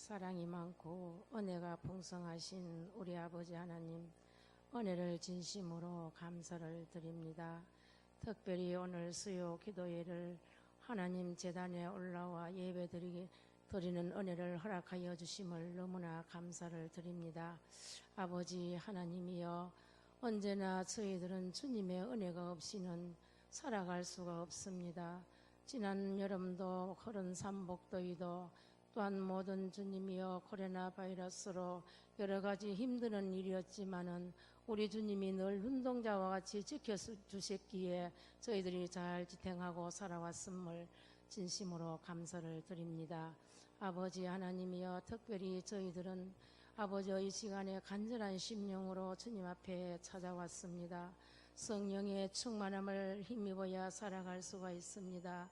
사랑이 많고 은혜가 풍성하신 우리 아버지 하나님, 은혜를 진심으로 감사를 드립니다. 특별히 오늘 수요 기도회를 하나님 제단에 올라와 드리는 은혜를 허락하여 주심을 너무나 감사를 드립니다. 아버지 하나님이여, 언제나 저희들은 주님의 은혜가 없이는 살아갈 수가 없습니다. 지난 여름도 흐른 삼복더위도 또한 모든 주님이여 코로나 바이러스로 여러 가지 힘드는 일이었지만은 우리 주님이 늘 눈동자와 같이 지켜주셨기에 저희들이 잘 지탱하고 살아왔음을 진심으로 감사를 드립니다. 아버지 하나님이여, 특별히 저희들은 아버지의 이 시간에 간절한 심령으로 주님 앞에 찾아왔습니다. 성령의 충만함을 힘입어야 살아갈 수가 있습니다.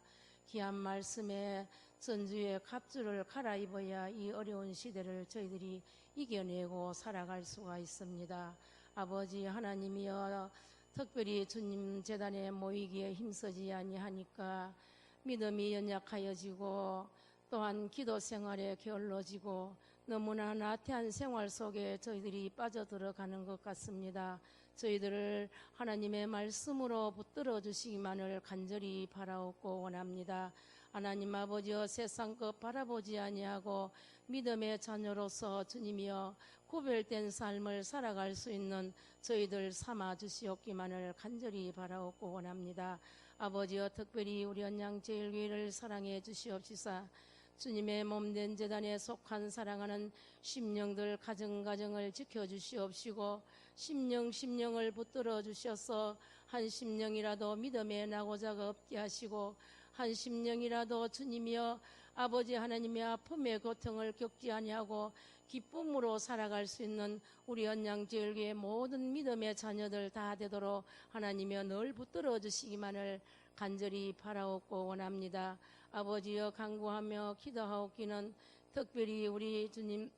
귀한 말씀에 전주의 갑주를 갈아입어야 이 어려운 시대를 저희들이 이겨내고 살아갈 수가 있습니다. 아버지 하나님이여, 특별히 주님 제단에 모이기에 힘쓰지 아니하니까 믿음이 연약하여지고 또한 기도 생활에 게을러지고 너무나 나태한 생활 속에 저희들이 빠져들어가는 것 같습니다. 저희들을 하나님의 말씀으로 붙들어 주시기만을 간절히 바라옵고 원합니다. 하나님 아버지여, 세상 것 바라보지 아니하고 믿음의 자녀로서 주님이여 구별된 삶을 살아갈 수 있는 저희들 삼아 주시옵기만을 간절히 바라옵고 원합니다. 아버지여, 특별히 우리 언양제일교회를 사랑해 주시옵시사 주님의 몸된 제단에 속한 사랑하는 심령들 가정가정을 지켜주시옵시고 심령을 붙들어 주셔서 한 심령이라도 믿음의 낙오자가 없게 하시고 한 심령이라도 주님이여 아버지 하나님의 아픔의 고통을 겪지 아니하고 기쁨으로 살아갈 수 있는 우리 언양제일교회 모든 믿음의 자녀들 다 되도록 하나님이여 늘 붙들어 주시기만을 간절히 바라옵고 원합니다. 아버지여, 간구하며 기도하옵기는 특별히 우리 주님,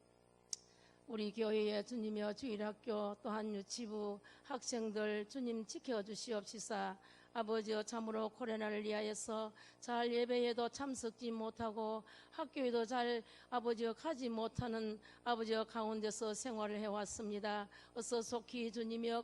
우리 교회의 주님이여 주일학교 또한 유치부 학생들 주님 지켜주시옵시사. 아버지여, 참으로 코로나를 위하여서 잘 예배에도 참석지 못하고 학교에도 잘 아버지여 가지 못하는 아버지여 가운데서 생활을 해왔습니다. 어서 속히 주님이여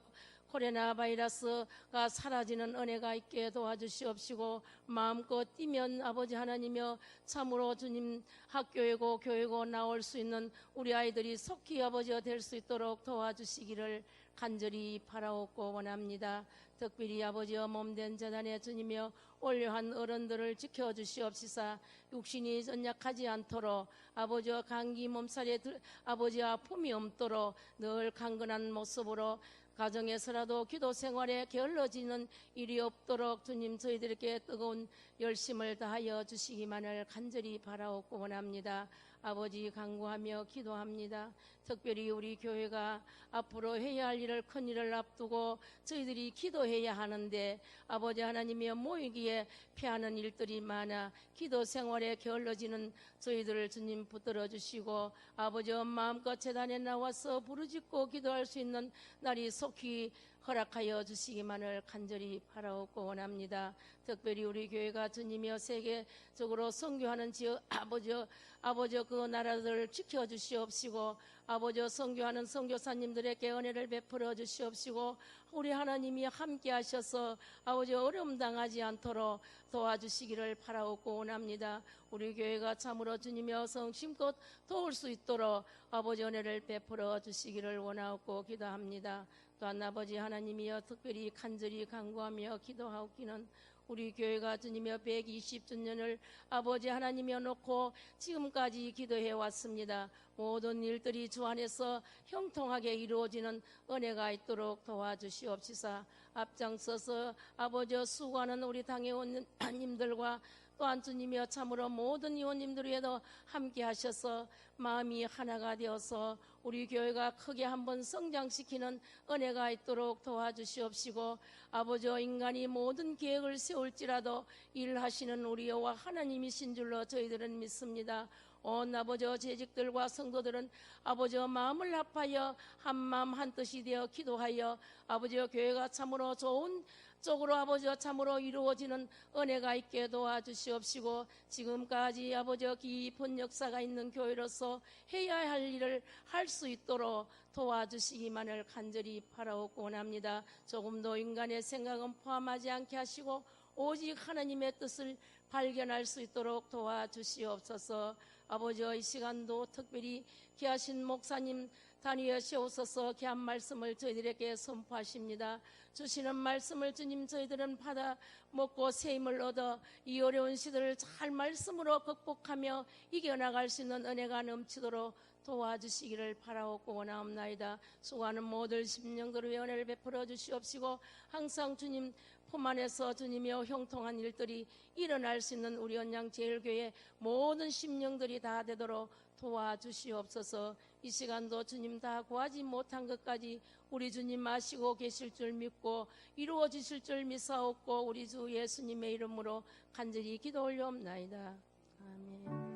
코로나 바이러스가 사라지는 은혜가 있게 도와주시옵시고 마음껏 뛰면 아버지 하나님이여 참으로 주님 학교이고 교회고 나올 수 있는 우리 아이들이 속히 아버지가 될 수 있도록 도와주시기를 간절히 바라옵고 원합니다. 특별히 아버지여 몸된 재단에 주님이여 올려한 어른들을 지켜주시옵시사. 육신이 연약하지 않도록 아버지여 감기 몸살에 아버지 아픔이 없도록 늘 강건한 모습으로 가정에서라도 기도 생활에 게을러지는 일이 없도록 주님 저희들에게 뜨거운 열심을 다하여 주시기만을 간절히 바라옵고 원합니다. 아버지 간구하며 기도합니다. 특별히 우리 교회가 앞으로 해야 할 일을 큰 일을 앞두고 저희들이 기도해야 하는데 아버지 하나님이여 모이기에 피하는 일들이 많아 기도 생활에 게을러지는 저희들을 주님 붙들어 주시고 아버지여 마음껏 제단에 나와서 부르짖고 기도할 수 있는 날이 속히 허락하여 주시기만을 간절히 바라옵고 원합니다. 특별히 우리 교회가 주님이여 세계적으로 선교하는 지역 아버지여 그 나라들을 지켜주시옵시고 아버지여 선교하는 선교사님들에게 은혜를 베풀어 주시옵시고 우리 하나님이 함께 하셔서 아버지 어려움 당하지 않도록 도와주시기를 바라옵고 원합니다. 우리 교회가 참으로 주님의 성심껏 도울 수 있도록 아버지 은혜를 베풀어 주시기를 원하옵고 기도합니다. 또한 아버지 하나님이여 특별히 간절히 간구하며 기도하옵기는 우리 교회가 주님의 120주년을 아버지 하나님이여 놓고 지금까지 기도해 왔습니다. 모든 일들이 주 안에서 형통하게 이루어지는 은혜가 있도록 도와주시옵시사. 앞장서서 아버지여 수고하는 우리 당회의원님들과 또한 주님이여 참으로 모든 의원님들 위에도 함께 하셔서 마음이 하나가 되어서 우리 교회가 크게 한번 성장시키는 은혜가 있도록 도와주시옵시고 아버지여 인간이 모든 계획을 세울지라도 일하시는 우리 여호와 하나님이신 줄로 저희들은 믿습니다. 온 아버지여 재직들과 성도들은 아버지여 마음을 합하여 한마음 한뜻이 되어 기도하여 아버지여 교회가 참으로 좋은 극적으로 아버지와 참으로 이루어지는 은혜가 있게 도와주시옵시고, 지금까지 아버지와 깊은 역사가 있는 교회로서 해야 할 일을 할 수 있도록 도와주시기만을 간절히 바라옵고 원합니다. 조금도 인간의 생각은 포함하지 않게 하시고 오직 하나님의 뜻을 발견할 수 있도록 도와주시옵소서. 아버지의 이 시간도 특별히 귀하신 목사님 단위에 세우소서 귀한 말씀을 저희들에게 선포하십니다. 주시는 말씀을 주님 저희들은 받아 먹고 새 힘을 얻어 이 어려운 시대를 잘 말씀으로 극복하며 이겨나갈 수 있는 은혜가 넘치도록 도와주시기를 바라옵고 원하옵나이다. 수고하는 모든 심령들의 은혜를 베풀어 주시옵시고, 항상 주님 품 안에서 주님이여 형통한 일들이 일어날 수 있는 우리 언양제일교회 모든 심령들이 다 되도록 도와주시옵소서. 이 시간도 주님 다 구하지 못한 것까지 우리 주님 아시고 계실 줄 믿고 이루어지실 줄 믿사옵고, 우리 주 예수님의 이름으로 간절히 기도 올려옵나이다. 아멘.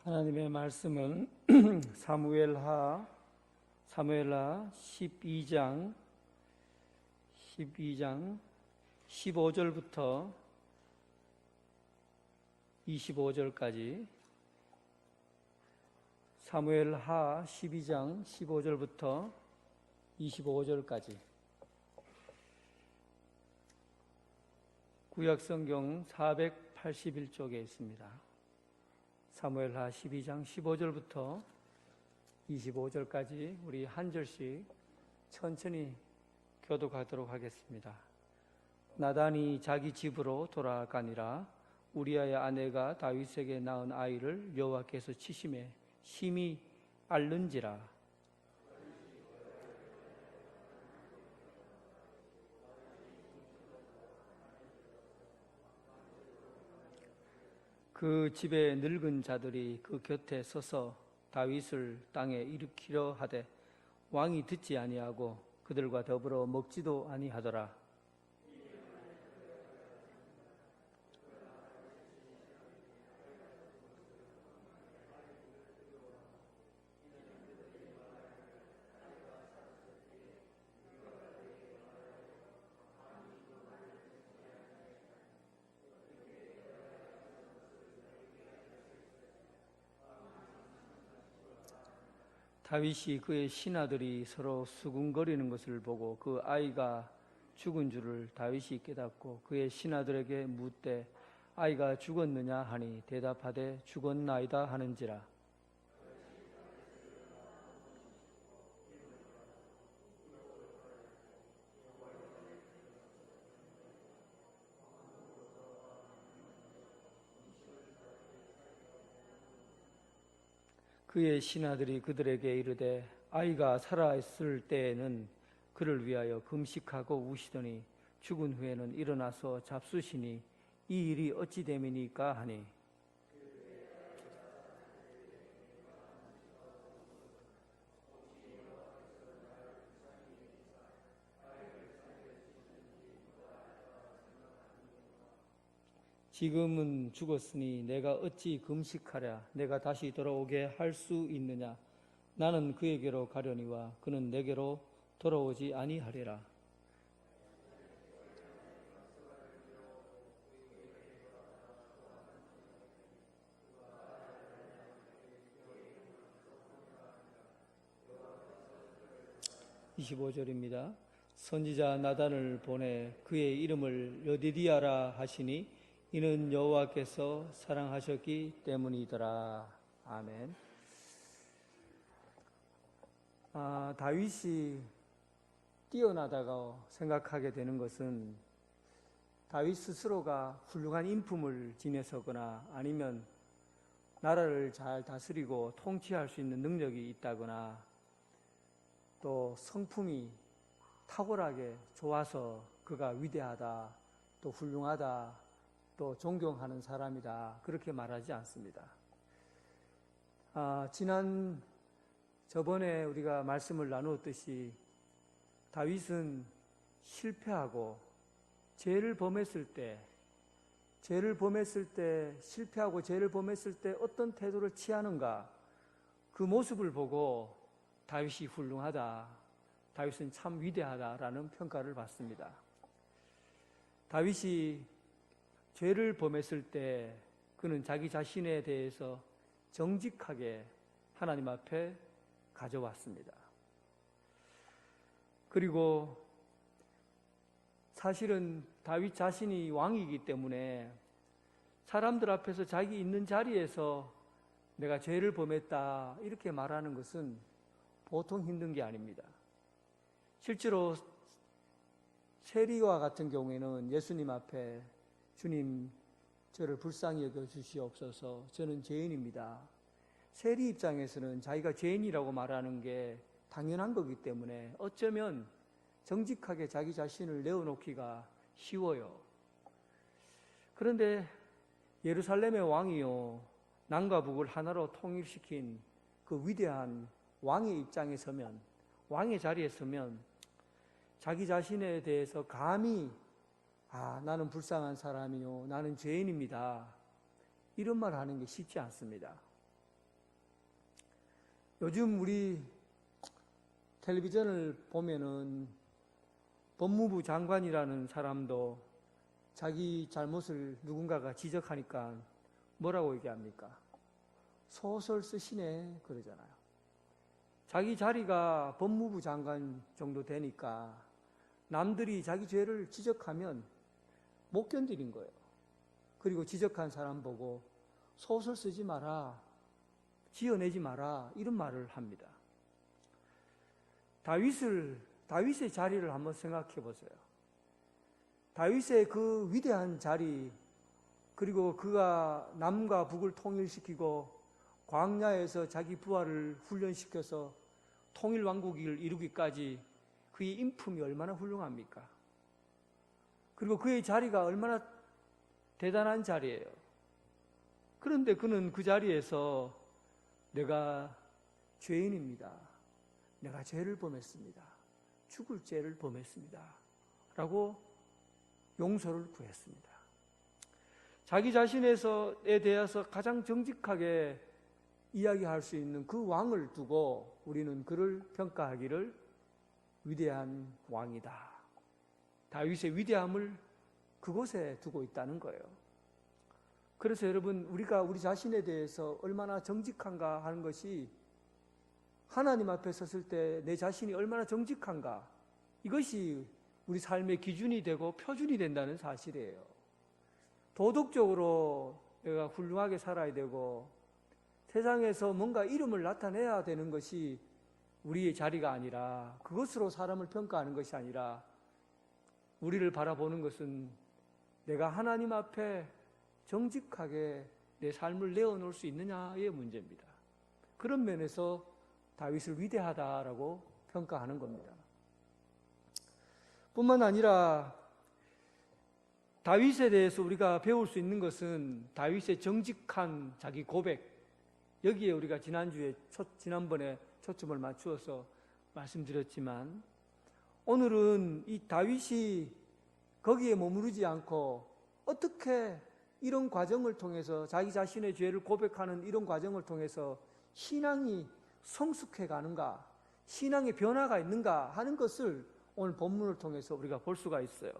하나님의 말씀은 사무엘하 12장 15절부터 25절까지, 사무엘하 12장 15절부터 25절까지, 구약성경 481쪽에 있습니다. 사무엘하 12장 15절부터 25절까지 우리 한 절씩 천천히 교독하도록 하겠습니다. 나단이 자기 집으로 돌아가니라. 우리아의 아내가 다윗에게 낳은 아이를 여호와께서 치심에 심히 앓는지라. 그 집의 늙은 자들이 그 곁에 서서 다윗을 땅에 일으키려 하되 왕이 듣지 아니하고 그들과 더불어 먹지도 아니하더라. 다윗이 그의 신하들이 서로 수군거리는 것을 보고 그 아이가 죽은 줄을 다윗이 깨닫고 그의 신하들에게 묻되 아이가 죽었느냐 하니 대답하되 죽었나이다 하는지라. 그의 신하들이 그들에게 이르되 아이가 살아있을 때에는 그를 위하여 금식하고 우시더니 죽은 후에는 일어나서 잡수시니 이 일이 어찌 됨이니까 하니, 지금은 죽었으니 내가 어찌 금식하랴. 내가 다시 돌아오게 할 수 있느냐. 나는 그에게로 가려니와 그는 내게로 돌아오지 아니하리라. (25절입니다) 선지자 나단을 보내 그의 이름을 여디디아라 하시니 이는 여호와께서 사랑하셨기 때문이더라. 아멘. 다윗이 뛰어나다고 생각하게 되는 것은 다윗 스스로가 훌륭한 인품을 지녀서거나 아니면 나라를 잘 다스리고 통치할 수 있는 능력이 있다거나 또 성품이 탁월하게 좋아서 그가 위대하다, 또 훌륭하다, 또 존경하는 사람이다, 그렇게 말하지 않습니다. 지난 저번에 우리가 말씀을 나누었듯이 다윗은 실패하고 죄를 범했을 때 실패하고 죄를 범했을 때 어떤 태도를 취하는가, 그 모습을 보고 다윗이 훌륭하다, 다윗은 참 위대하다라는 평가를 받습니다. 다윗이 죄를 범했을 때 그는 자기 자신에 대해서 정직하게 하나님 앞에 가져왔습니다. 그리고 사실은 다윗 자신이 왕이기 때문에 사람들 앞에서 자기 있는 자리에서 내가 죄를 범했다 이렇게 말하는 것은 보통 힘든 게 아닙니다. 실제로 세리와 같은 경우에는 예수님 앞에 주님, 저를 불쌍히 여겨 주시옵소서, 저는 죄인입니다. 세리 입장에서는 자기가 죄인이라고 말하는 게 당연한 거기 때문에 어쩌면 정직하게 자기 자신을 내어놓기가 쉬워요. 그런데 예루살렘의 왕이요, 남과 북을 하나로 통일시킨 그 위대한 왕의 입장에 서면, 왕의 자리에 서면 자기 자신에 대해서 감히 나는 불쌍한 사람이요, 나는 죄인입니다, 이런 말 하는 게 쉽지 않습니다. 요즘 우리 텔레비전을 보면은 법무부 장관이라는 사람도 자기 잘못을 누군가가 지적하니까 뭐라고 얘기합니까? 소설 쓰시네 그러잖아요. 자기 자리가 법무부 장관 정도 되니까 남들이 자기 죄를 지적하면 못 견디는 거예요. 그리고 지적한 사람 보고 소설 쓰지 마라, 지어내지 마라, 이런 말을 합니다. 다윗의 자리를 한번 생각해 보세요. 다윗의 그 위대한 자리, 그리고 그가 남과 북을 통일시키고 광야에서 자기 부하를 훈련시켜서 통일왕국을 이루기까지 그의 인품이 얼마나 훌륭합니까? 그리고 그의 자리가 얼마나 대단한 자리예요. 그런데 그는 그 자리에서 내가 죄인입니다, 내가 죄를 범했습니다, 죽을 죄를 범했습니다 라고 용서를 구했습니다. 자기 자신에 대해서 가장 정직하게 이야기할 수 있는 그 왕을 두고 우리는 그를 평가하기를 위대한 왕이다, 다윗의 위대함을 그곳에 두고 있다는 거예요. 그래서 여러분, 우리가 우리 자신에 대해서 얼마나 정직한가 하는 것이 하나님 앞에 섰을 때 내 자신이 얼마나 정직한가, 이것이 우리 삶의 기준이 되고 표준이 된다는 사실이에요. 도덕적으로 내가 훌륭하게 살아야 되고 세상에서 뭔가 이름을 나타내야 되는 것이 우리의 자리가 아니라, 그것으로 사람을 평가하는 것이 아니라 우리를 바라보는 것은 내가 하나님 앞에 정직하게 내 삶을 내어놓을 수 있느냐의 문제입니다. 그런 면에서 다윗을 위대하다라고 평가하는 겁니다. 뿐만 아니라 다윗에 대해서 우리가 배울 수 있는 것은 다윗의 정직한 자기 고백, 여기에 우리가 지난번에 초점을 맞추어서 말씀드렸지만, 오늘은 이 다윗이 거기에 머무르지 않고 어떻게 이런 과정을 통해서 자기 자신의 죄를 고백하는 이런 과정을 통해서 신앙이 성숙해 가는가, 신앙의 변화가 있는가 하는 것을 오늘 본문을 통해서 우리가 볼 수가 있어요.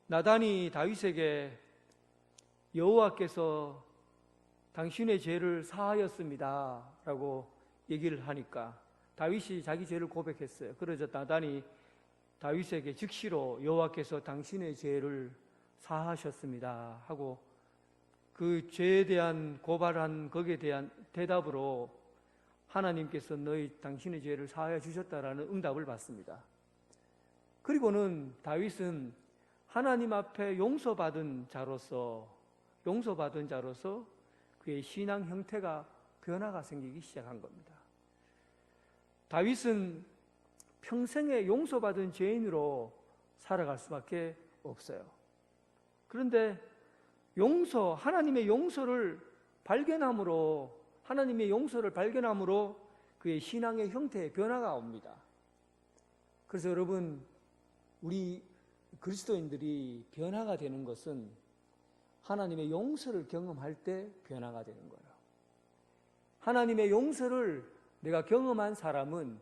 나단이 다윗에게 여호와께서 당신의 죄를 사하였습니다 라고 얘기를 하니까 다윗이 자기 죄를 고백했어요. 그러자 나단이 다윗에게 즉시로 여호와께서 당신의 죄를 사하셨습니다 하고 그 죄에 대한 고발한 거기에 대한 대답으로 하나님께서 당신의 죄를 사하여 주셨다라는 응답을 받습니다. 그리고는 다윗은 하나님 앞에 용서받은 자로서 그의 신앙 형태가 변화가 생기기 시작한 겁니다. 다윗은 평생에 용서받은 죄인으로 살아갈 수밖에 없어요. 그런데 하나님의 용서를 발견함으로 그의 신앙의 형태의 변화가 옵니다. 그래서 여러분, 우리 그리스도인들이 변화가 되는 것은 하나님의 용서를 경험할 때 변화가 되는 거예요. 하나님의 용서를 내가 경험한 사람은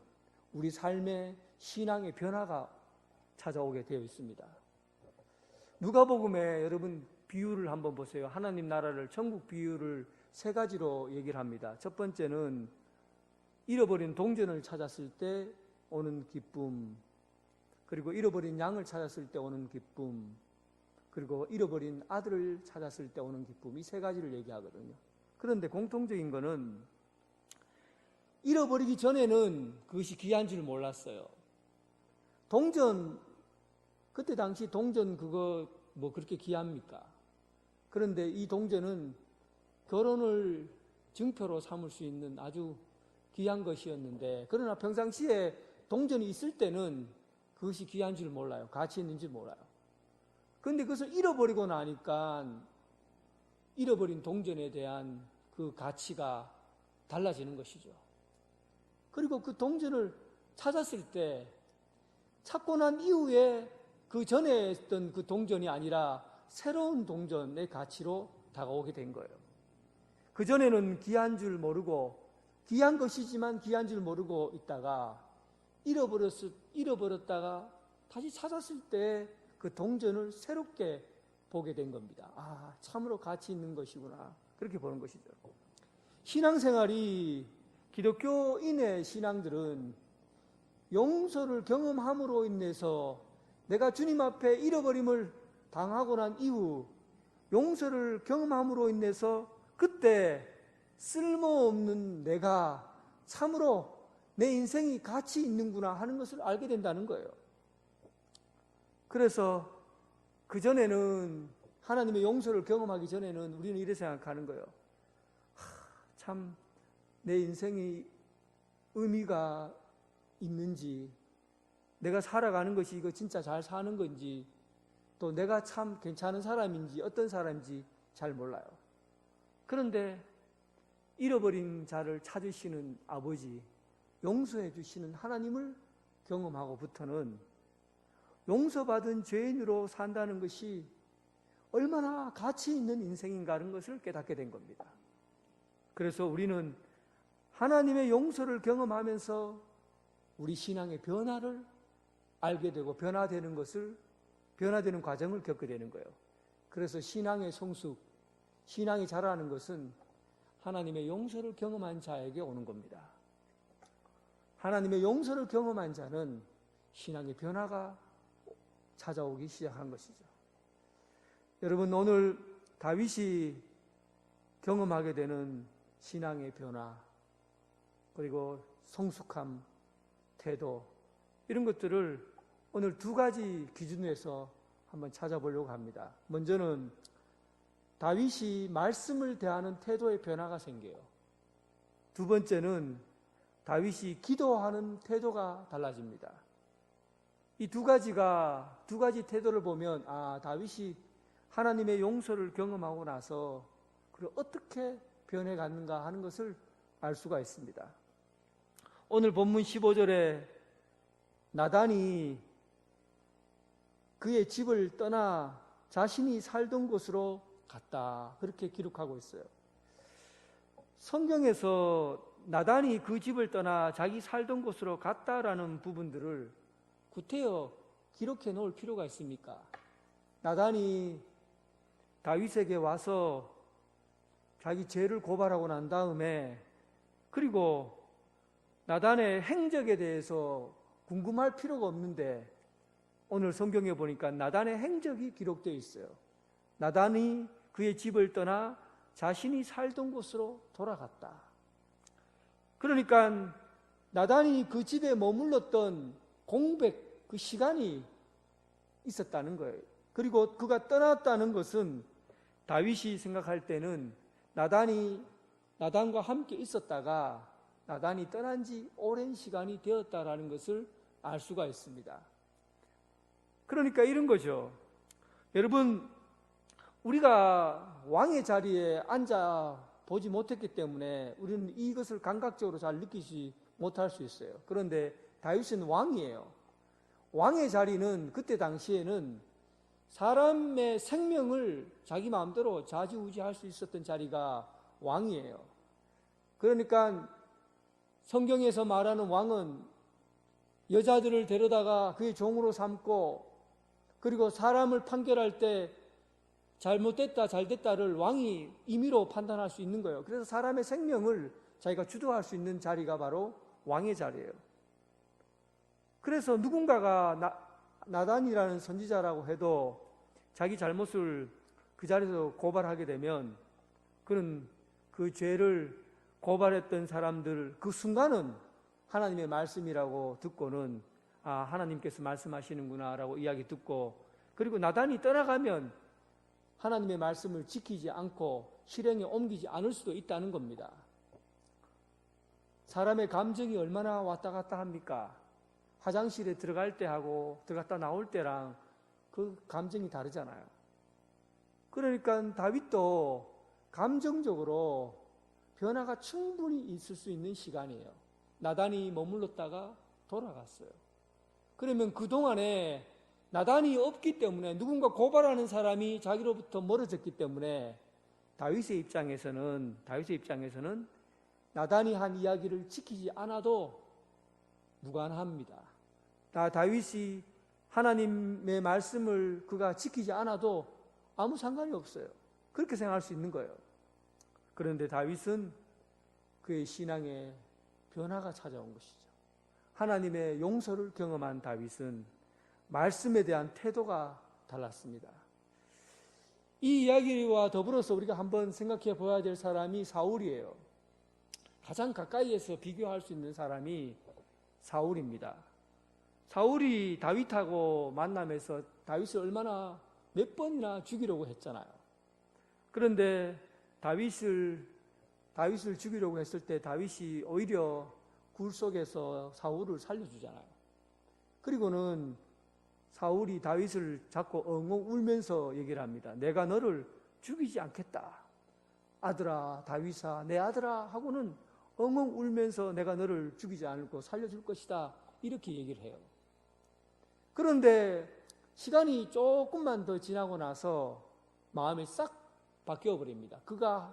우리 삶의 신앙의 변화가 찾아오게 되어 있습니다. 누가복음에 여러분 비유를 한번 보세요. 하나님 나라를, 천국 비유를 3가지로 얘기를 합니다. 첫 번째는 잃어버린 동전을 찾았을 때 오는 기쁨, 그리고 잃어버린 양을 찾았을 때 오는 기쁨, 그리고 잃어버린 아들을 찾았을 때 오는 기쁨, 이 3가지를 얘기하거든요. 그런데 공통적인 거는 잃어버리기 전에는 그것이 귀한 줄 몰랐어요. 그때 당시 동전 그거 뭐 그렇게 귀합니까? 그런데 이 동전은 결혼을 증표로 삼을 수 있는 아주 귀한 것이었는데, 그러나 평상시에 동전이 있을 때는 그것이 귀한 줄 몰라요. 가치 있는 줄 몰라요. 그런데 그것을 잃어버리고 나니까 잃어버린 동전에 대한 그 가치가 달라지는 것이죠. 그리고 그 동전을 찾았을 때 찾고 난 이후에 그 전에 했던 그 동전이 아니라 새로운 동전의 가치로 다가오게 된 거예요. 그전에는 귀한 줄 모르고, 귀한 것이지만 귀한 줄 모르고 있다가 잃어버렸다가 다시 찾았을 때 그 동전을 새롭게 보게 된 겁니다. 아, 참으로 가치 있는 것이구나. 그렇게 보는 것이죠. 신앙생활이, 기독교인의 신앙들은 용서를 경험함으로 인해서 내가 주님 앞에 잃어버림을 당하고 난 이후 용서를 경험함으로 인해서 그때 쓸모없는 내가 참으로 내 인생이 가치 있는구나 하는 것을 알게 된다는 거예요. 그래서 그전에는, 하나님의 용서를 경험하기 전에는 우리는 이렇게 생각하는 거예요. 참 내 인생이 의미가 있는지, 내가 살아가는 것이 이거 진짜 잘 사는 건지, 또 내가 참 괜찮은 사람인지 어떤 사람인지 잘 몰라요. 그런데 잃어버린 자를 찾으시는 아버지, 용서해 주시는 하나님을 경험하고부터는 용서받은 죄인으로 산다는 것이 얼마나 가치 있는 인생인가 하는 것을 깨닫게 된 겁니다. 그래서 우리는 하나님의 용서를 경험하면서 우리 신앙의 변화를 알게 되고 변화되는 과정을 겪게 되는 거예요. 그래서 신앙의 성숙, 신앙이 자라는 것은 하나님의 용서를 경험한 자에게 오는 겁니다. 하나님의 용서를 경험한 자는 신앙의 변화가 찾아오기 시작한 것이죠. 여러분, 오늘 다윗이 경험하게 되는 신앙의 변화, 그리고 성숙함, 태도, 이런 것들을 오늘 2가지 기준에서 한번 찾아보려고 합니다. 먼저는 다윗이 말씀을 대하는 태도의 변화가 생겨요. 2번째는 다윗이 기도하는 태도가 달라집니다. 이 2가지 태도를 보면, 다윗이 하나님의 용서를 경험하고 나서 그리고 어떻게 변해갔는가 하는 것을 알 수가 있습니다. 오늘 본문 15절에 나단이 그의 집을 떠나 자신이 살던 곳으로 갔다, 그렇게 기록하고 있어요. 성경에서 나단이 그 집을 떠나 자기 살던 곳으로 갔다라는 부분들을 구태여 기록해 놓을 필요가 있습니까? 나단이 다윗에게 와서 자기 죄를 고발하고 난 다음에, 그리고 나단의 행적에 대해서 궁금할 필요가 없는데 오늘 성경에 보니까 나단의 행적이 기록되어 있어요. 나단이 그의 집을 떠나 자신이 살던 곳으로 돌아갔다. 그러니까 나단이 그 집에 머물렀던 공백, 그 시간이 있었다는 거예요. 그리고 그가 떠났다는 것은 다윗이 생각할 때는 나단과 함께 있었다가 나단이 떠난 지 오랜 시간이 되었다라는 것을 알 수가 있습니다. 그러니까 이런 거죠. 여러분, 우리가 왕의 자리에 앉아 보지 못했기 때문에 우리는 이것을 감각적으로 잘 느끼지 못할 수 있어요. 그런데 다윗은 왕이에요. 왕의 자리는 그때 당시에는 사람의 생명을 자기 마음대로 좌지우지할 수 있었던 자리가 왕이에요. 그러니까 성경에서 말하는 왕은 여자들을 데려다가 그의 종으로 삼고, 그리고 사람을 판결할 때 잘못됐다 잘됐다를 왕이 임의로 판단할 수 있는 거예요. 그래서 사람의 생명을 자기가 주도할 수 있는 자리가 바로 왕의 자리예요. 그래서 누군가가 나단이라는 선지자라고 해도 자기 잘못을 그 자리에서 고발하게 되면 그는 그 죄를 고발했던 사람들 그 순간은 하나님의 말씀이라고 듣고는 하나님께서 말씀하시는구나 라고 이야기 듣고, 그리고 나단이 떠나가면 하나님의 말씀을 지키지 않고 실행에 옮기지 않을 수도 있다는 겁니다. 사람의 감정이 얼마나 왔다 갔다 합니까? 화장실에 들어갈 때 하고 들어갔다 나올 때랑 그 감정이 다르잖아요. 그러니까 다윗도 감정적으로 변화가 충분히 있을 수 있는 시간이에요. 나단이 머물렀다가 돌아갔어요. 그러면 그동안에 나단이 없기 때문에, 누군가 고발하는 사람이 자기로부터 멀어졌기 때문에 다윗의 입장에서는 나단이 한 이야기를 지키지 않아도 무관합니다. 다윗이 하나님의 말씀을 그가 지키지 않아도 아무 상관이 없어요. 그렇게 생각할 수 있는 거예요. 그런데 다윗은 그의 신앙에 변화가 찾아온 것이죠. 하나님의 용서를 경험한 다윗은 말씀에 대한 태도가 달랐습니다. 이 이야기와 더불어서 우리가 한번 생각해 보아야 될 사람이 사울이에요. 가장 가까이에서 비교할 수 있는 사람이 사울입니다. 사울이 다윗하고 만나면서 다윗을 얼마나 몇 번이나 죽이려고 했잖아요. 그런데 다윗을 죽이려고 했을 때 다윗이 오히려 굴 속에서 사울을 살려주잖아요. 그리고는 사울이 다윗을 잡고 엉엉 울면서 얘기를 합니다. 내가 너를 죽이지 않겠다. 아들아, 다윗아, 내 아들아 하고는 엉엉 울면서 내가 너를 죽이지 않고 살려줄 것이다. 이렇게 얘기를 해요. 그런데 시간이 조금만 더 지나고 나서 마음이 싹 바뀌어 버립니다. 그가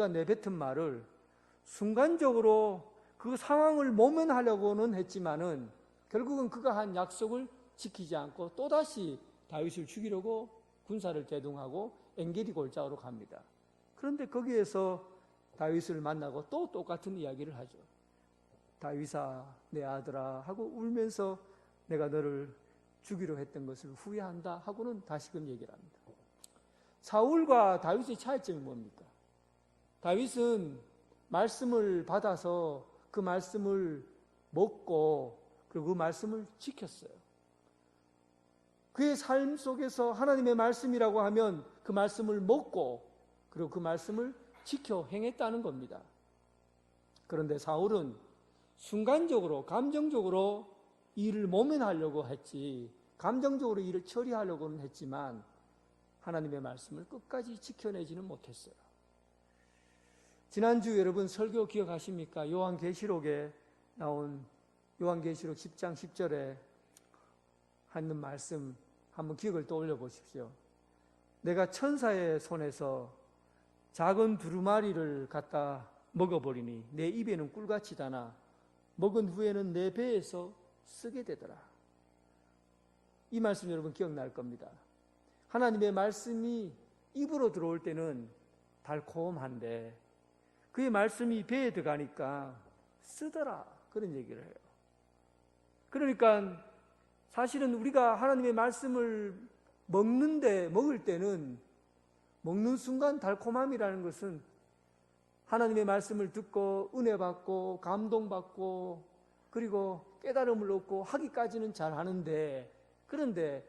내뱉은 말을 순간적으로 그 상황을 모면하려고는 했지만은 결국은 그가 한 약속을 지키지 않고 또다시 다윗을 죽이려고 군사를 대동하고 엔게디 골짜기로 갑니다. 그런데 거기에서 다윗을 만나고 또 똑같은 이야기를 하죠. 다윗아, 내 아들아 하고 울면서 내가 너를 죽이려 했던 것을 후회한다 하고는 다시금 얘기를 합니다. 사울과 다윗의 차이점이 뭡니까? 다윗은 말씀을 받아서 그 말씀을 먹고 그리고 그 말씀을 지켰어요. 그의 삶 속에서 하나님의 말씀이라고 하면 그 말씀을 먹고 그리고 그 말씀을 지켜 행했다는 겁니다. 그런데 사울은 순간적으로 감정적으로 일을 모면하려고 했지, 감정적으로 일을 처리하려고는 했지만 하나님의 말씀을 끝까지 지켜내지는 못했어요. 지난주 여러분 설교 기억하십니까? 요한계시록에 나온 요한계시록 10장 10절에 하는 말씀 한번 기억을 떠올려 보십시오. 내가 천사의 손에서 작은 두루마리를 갖다 먹어버리니 내 입에는 꿀같이 다나 먹은 후에는 내 배에서 쓰게 되더라. 이 말씀 여러분 기억날 겁니다. 하나님의 말씀이 입으로 들어올 때는 달콤한데 그의 말씀이 배에 들어가니까 쓰더라, 그런 얘기를 해요. 그러니까 사실은 우리가 하나님의 말씀을 먹을 때는 먹는 순간 달콤함이라는 것은 하나님의 말씀을 듣고 은혜 받고 감동받고 그리고 깨달음을 얻고 하기까지는 잘 하는데, 그런데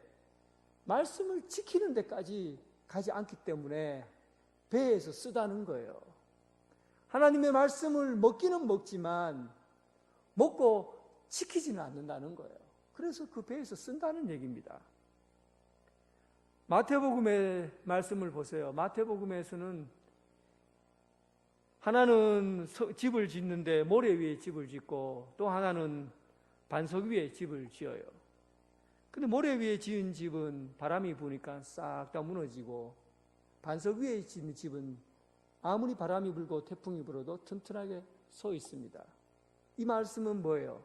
말씀을 지키는 데까지 가지 않기 때문에 배에서 쓰다는 거예요. 하나님의 말씀을 먹기는 먹지만 먹고 지키지는 않는다는 거예요. 그래서 그 배에서 쓴다는 얘기입니다. 마태복음의 말씀을 보세요. 마태복음에서는 하나는 집을 짓는데 모래 위에 집을 짓고 또 하나는 반석 위에 집을 지어요. 근데 모래 위에 지은 집은 바람이 부니까 싹 다 무너지고 반석 위에 지은 집은 아무리 바람이 불고 태풍이 불어도 튼튼하게 서 있습니다. 이 말씀은 뭐예요?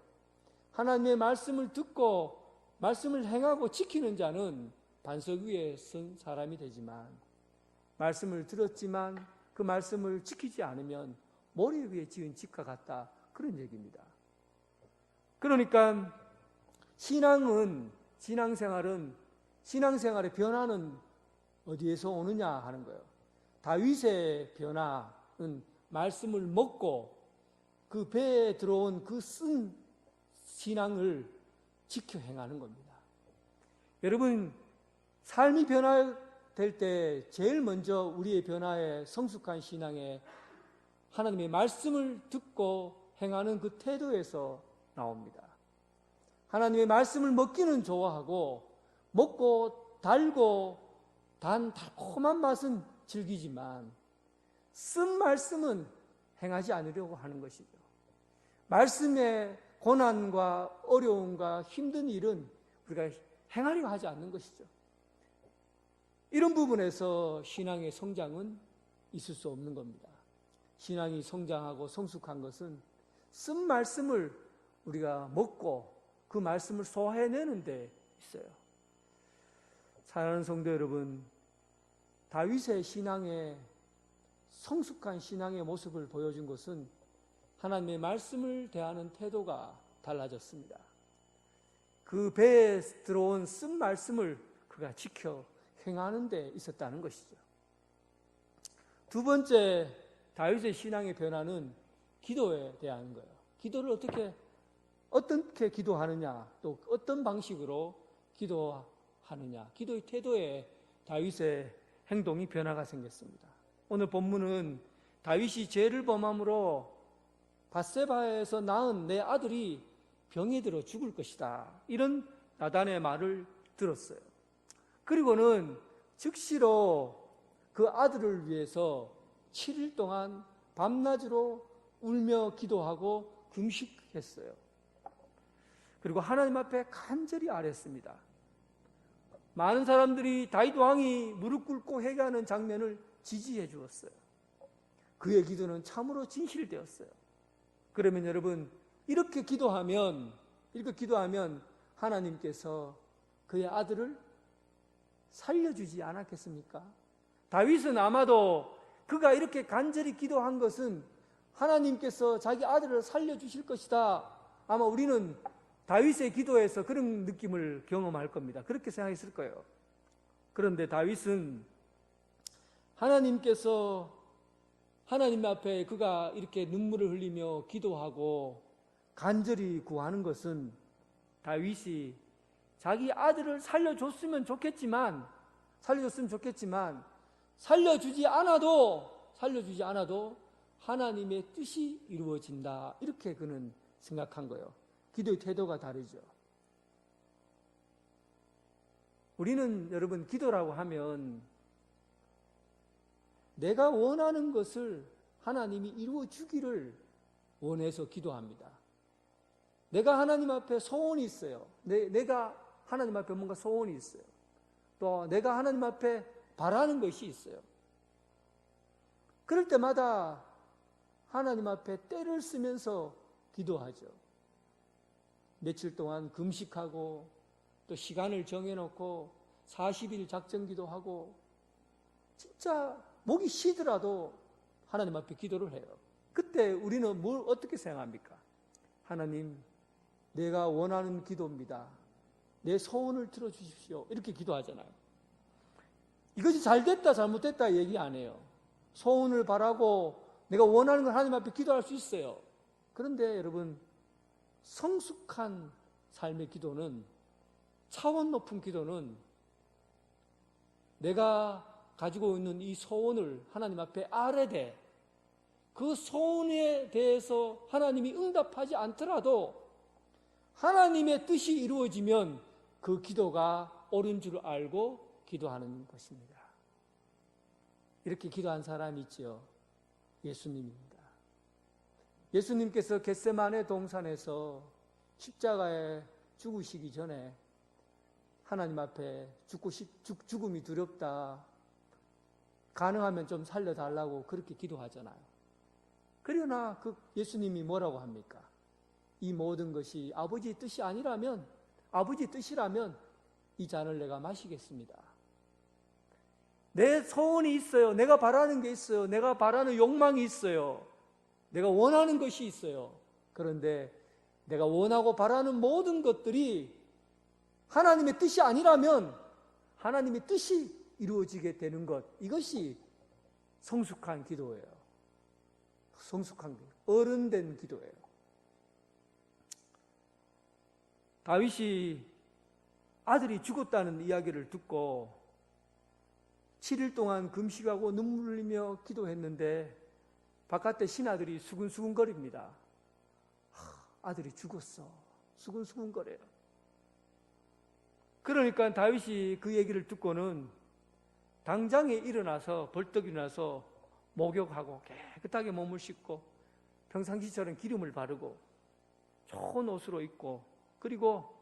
하나님의 말씀을 듣고 말씀을 행하고 지키는 자는 반석 위에 선 사람이 되지만 말씀을 들었지만 그 말씀을 지키지 않으면 모래 위에 지은 집과 같다. 그런 얘기입니다. 그러니까 신앙생활의 변화는 어디에서 오느냐 하는 거예요. 다윗의 변화는 말씀을 먹고 그 배에 들어온 그 쓴 신앙을 지켜 행하는 겁니다. 여러분, 삶이 변화될 때 제일 먼저 우리의 변화에 성숙한 신앙에 하나님의 말씀을 듣고 행하는 그 태도에서 나옵니다. 하나님의 말씀을 먹기는 좋아하고 먹고 달고 단 달콤한 맛은 즐기지만 쓴 말씀은 행하지 않으려고 하는 것이죠. 말씀의 고난과 어려움과 힘든 일은 우리가 행하려 하지 않는 것이죠. 이런 부분에서 신앙의 성장은 있을 수 없는 겁니다. 신앙이 성장하고 성숙한 것은 쓴 말씀을 우리가 먹고 그 말씀을 소화해내는 데 있어요. 사랑하는 성도 여러분, 다윗의 신앙의 성숙한 신앙의 모습을 보여준 것은 하나님의 말씀을 대하는 태도가 달라졌습니다. 그 배에 들어온 쓴 말씀을 그가 지켜 행하는 데 있었다는 것이죠. 두 번째 다윗의 신앙의 변화는 기도에 대한 거예요. 기도를 어떻게 기도하느냐, 또 어떤 방식으로 기도하느냐, 기도의 태도에 다윗의 행동이 변화가 생겼습니다. 오늘 본문은 다윗이 죄를 범함으로 밧세바에서 낳은 내 아들이 병에 들어 죽을 것이다, 이런 나단의 말을 들었어요. 그리고는 즉시로 그 아들을 위해서 7일 동안 밤낮으로 울며 기도하고 금식했어요. 그리고 하나님 앞에 간절히 아뢰었습니다. 많은 사람들이 다윗 왕이 무릎 꿇고 회개하는 장면을 지지해 주었어요. 그의 기도는 참으로 진실되었어요. 그러면 여러분, 이렇게 기도하면 하나님께서 그의 아들을 살려주지 않았겠습니까? 다윗은 아마도 그가 이렇게 간절히 기도한 것은 하나님께서 자기 아들을 살려주실 것이다, 아마 우리는 다윗의 기도에서 그런 느낌을 경험할 겁니다. 그렇게 생각했을 거예요. 그런데 다윗은 하나님 앞에 그가 이렇게 눈물을 흘리며 기도하고 간절히 구하는 것은 다윗이 자기 아들을 살려줬으면 좋겠지만 살려주지 않아도 하나님의 뜻이 이루어진다, 이렇게 그는 생각한 거예요. 기도의 태도가 다르죠. 우리는 여러분, 기도라고 하면 내가 원하는 것을 하나님이 이루어주기를 원해서 기도합니다. 내가 하나님 앞에 소원이 있어요. 내가 하나님 앞에 뭔가 소원이 있어요. 또 내가 하나님 앞에 바라는 것이 있어요. 그럴 때마다 하나님 앞에 때를 쓰면서 기도하죠. 며칠 동안 금식하고 또 시간을 정해놓고 40일 작정기도 하고 진짜 목이 쉬더라도 하나님 앞에 기도를 해요. 그때 우리는 어떻게 생각합니까? 하나님, 내가 원하는 기도입니다. 내 소원을 들어주십시오. 이렇게 기도하잖아요. 이것이 잘됐다 잘못됐다 얘기 안 해요. 소원을 바라고 내가 원하는 걸 하나님 앞에 기도할 수 있어요. 그런데 여러분, 성숙한 삶의 기도는, 차원 높은 기도는 내가 가지고 있는 이 소원을 하나님 앞에 아뢰되 그 소원에 대해서 하나님이 응답하지 않더라도 하나님의 뜻이 이루어지면 그 기도가 옳은 줄 알고 기도하는 것입니다. 이렇게 기도한 사람이 있지요. 예수님입니다. 예수님께서 겟세마네 동산에서 십자가에 죽으시기 전에 하나님 앞에 죽음이 두렵다. 가능하면 좀 살려달라고 그렇게 기도하잖아요. 그러나 그 예수님이 뭐라고 합니까? 이 모든 것이 아버지의 뜻이 아니라면, 아버지의 뜻이라면 이 잔을 내가 마시겠습니다. 내 소원이 있어요. 내가 바라는 게 있어요. 내가 바라는 욕망이 있어요. 내가 원하는 것이 있어요. 그런데 내가 원하고 바라는 모든 것들이 하나님의 뜻이 아니라면 하나님의 뜻이 이루어지게 되는 것, 이것이 성숙한 기도예요. 성숙한 기도, 어른된 기도예요. 다윗이 아들이 죽었다는 이야기를 듣고 7일 동안 금식하고 눈물 흘리며 기도했는데 바깥에 신하들이 수근수근거립니다. 아들이 죽었어. 수근수근거려요. 그러니까 다윗이 그 얘기를 듣고는 당장에 일어나서 벌떡 일어나서 목욕하고 깨끗하게 몸을 씻고 평상시처럼 기름을 바르고 좋은 옷으로 입고 그리고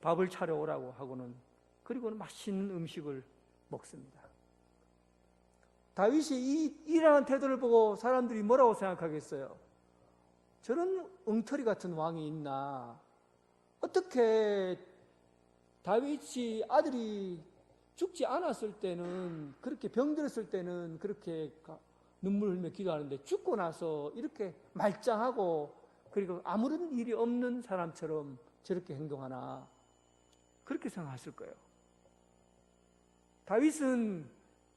밥을 차려오라고 하고는 그리고는 맛있는 음식을 먹습니다. 다윗이 이 일하는 태도를 보고 사람들이 뭐라고 생각하겠어요? 저런 엉터리 같은 왕이 있나? 어떻게 다윗이 아들이 죽지 않았을 때는 그렇게 병들었을 때는 그렇게 눈물 흘리며 기도하는데 죽고 나서 이렇게 말짱하고 그리고 아무런 일이 없는 사람처럼 저렇게 행동하나? 그렇게 생각했을 거예요. 다윗은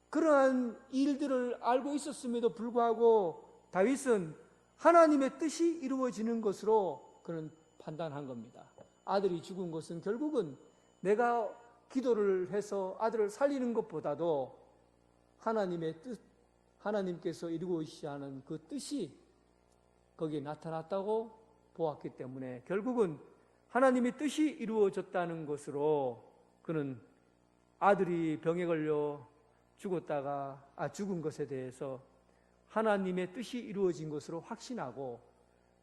그러한 일들을 알고 있었음에도 불구하고 다윗은 하나님의 뜻이 이루어지는 것으로 그는 판단한 겁니다. 아들이 죽은 것은 결국은 내가 기도를 해서 아들을 살리는 것보다도 하나님의 뜻, 하나님께서 이루어지셔야 하는 그 뜻이 거기에 나타났다고 보았기 때문에 결국은 하나님의 뜻이 이루어졌다는 것으로 그는 아들이 병에 걸려 죽은 것에 대해서 하나님의 뜻이 이루어진 것으로 확신하고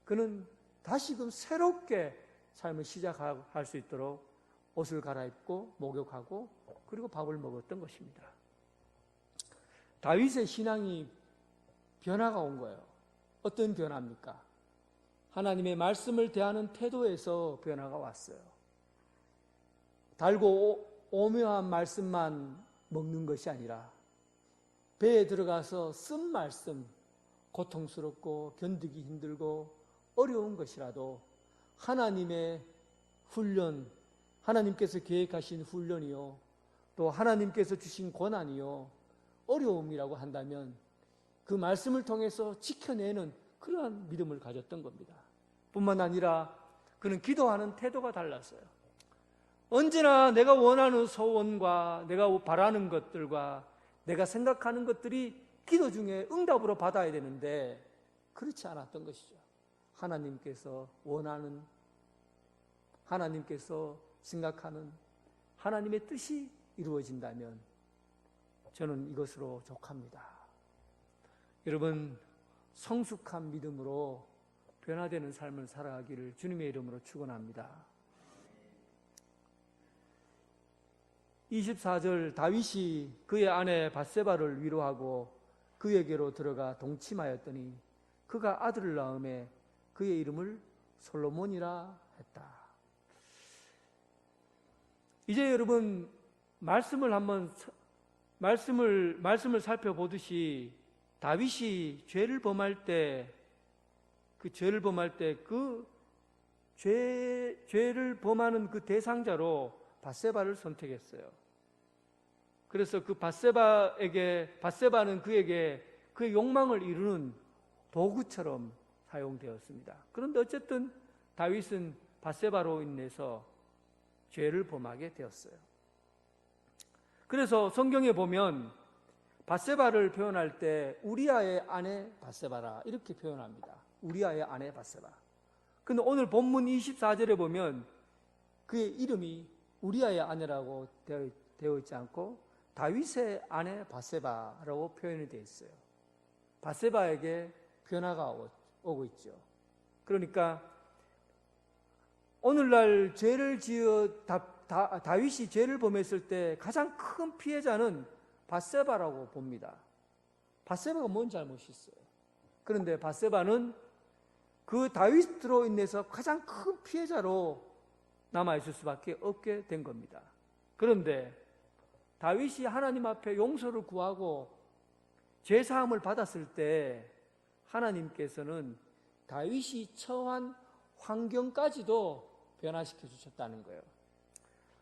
그는 다시금 새롭게 삶을 시작할 수 있도록 옷을 갈아입고 목욕하고 그리고 밥을 먹었던 것입니다. 다윗의 신앙이 변화가 온 거예요. 어떤 변화입니까? 하나님의 말씀을 대하는 태도에서 변화가 왔어요. 달고 오묘한 말씀만 먹는 것이 아니라 배에 들어가서 쓴 말씀, 고통스럽고 견디기 힘들고 어려운 것이라도 하나님의 훈련, 하나님께서 계획하신 훈련이요, 또 하나님께서 주신 고난이요, 어려움이라고 한다면 그 말씀을 통해서 지켜내는 그러한 믿음을 가졌던 겁니다. 뿐만 아니라 그는 기도하는 태도가 달랐어요. 언제나 내가 원하는 소원과 내가 바라는 것들과 내가 생각하는 것들이 기도 중에 응답으로 받아야 되는데 그렇지 않았던 것이죠. 하나님께서 원하는, 하나님께서 생각하는 하나님의 뜻이 이루어진다면 저는 이것으로 족합니다. 여러분, 성숙한 믿음으로 변화되는 삶을 살아가기를 주님의 이름으로 축원합니다. 24절 다윗이 그의 아내 밧세바를 위로하고 그에게로 들어가 동침하였더니 그가 아들을 낳음에 그의 이름을 솔로몬이라 했다. 이제 여러분 말씀을 살펴보듯이 다윗이 죄를 범할 때 죄를 범하는 그 대상자로 밧세바를 선택했어요. 그래서 그 밧세바는 그에게 그의 욕망을 이루는 도구처럼 사용되었습니다. 그런데 어쨌든 다윗은 밧세바로 인해서 죄를 범하게 되었어요. 그래서 성경에 보면 밧세바를 표현할 때 우리아의 아내 밧세바라 이렇게 표현합니다. 우리아의 아내 밧세바. 근데 오늘 본문 24절에 보면 그의 이름이 우리아의 아내라고 되어 있지 않고 다윗의 아내 바세바라고 표현이 되어 있어요. 바세바에게 변화가 오고 있죠. 그러니까 오늘날 죄를 지어 다윗이 죄를 범했을 때 가장 큰 피해자는 바세바라고 봅니다. 바세바가 뭔 잘못이 있어요? 그런데 바세바는 그 다윗으로 인해서 가장 큰 피해자로 남아있을 수밖에 없게 된 겁니다. 그런데 다윗이 하나님 앞에 용서를 구하고 죄사함을 받았을 때 하나님께서는 다윗이 처한 환경까지도 변화시켜 주셨다는 거예요.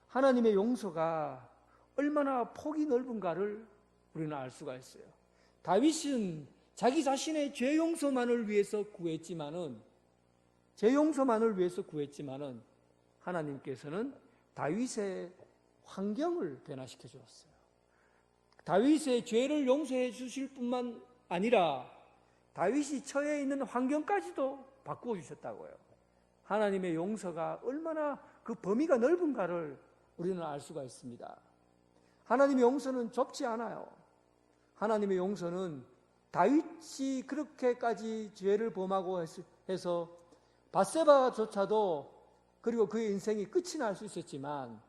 하나님의 용서가 얼마나 폭이 넓은가를 우리는 알 수가 있어요. 다윗은 자기 자신의 죄 용서만을 위해서 구했지만은 하나님께서는 다윗의 환경을 변화시켜 주었어요. 다윗의 죄를 용서해 주실 뿐만 아니라 다윗이 처해 있는 환경까지도 바꾸어 주셨다고요. 하나님의 용서가 얼마나 그 범위가 넓은가를 우리는 알 수가 있습니다. 하나님의 용서는 좁지 않아요. 하나님의 용서는 다윗이 그렇게까지 죄를 범하고 해서 바세바조차도 그리고 그의 인생이 끝이 날 수 있었지만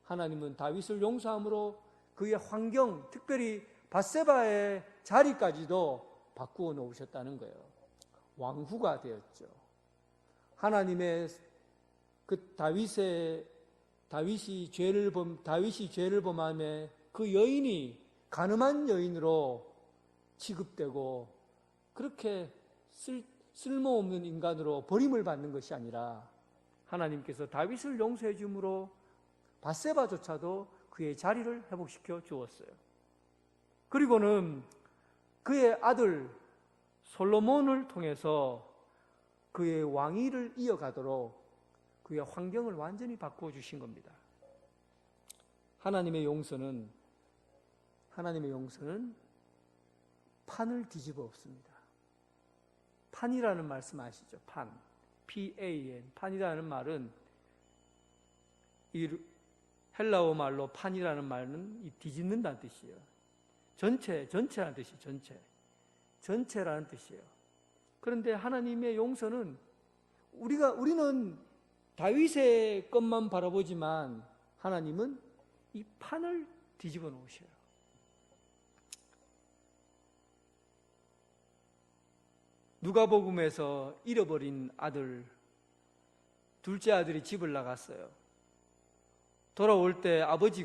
하나님은 다윗을 용서함으로 그의 환경, 특별히 바세바의 자리까지도 바꾸어 놓으셨다는 거예요. 왕후가 되었죠. 하나님의 그 다윗이 죄를 범함에 그 여인이 간음한 여인으로 취급되고 그렇게 쓸모없는 인간으로 버림을 받는 것이 아니라 하나님께서 다윗을 용서해 주므로 바세바조차도 그의 자리를 회복시켜 주었어요. 그리고는 그의 아들 솔로몬을 통해서 그의 왕위를 이어가도록 그의 환경을 완전히 바꾸어 주신 겁니다. 하나님의 용서는 판을 뒤집어 엎습니다. 판이라는 말씀 아시죠? 판. P-A-N. 판이라는 말은 이 헬라어 말로 판이라는 말은 뒤집는다는 뜻이에요. 전체라는 뜻이에요. 전체라는 뜻이에요. 그런데 하나님의 용서는 우리는 다윗의 것만 바라보지만 하나님은 이 판을 뒤집어 놓으셔요. 누가복음에서 잃어버린 아들, 둘째 아들이 집을 나갔어요. 돌아올 때 아버지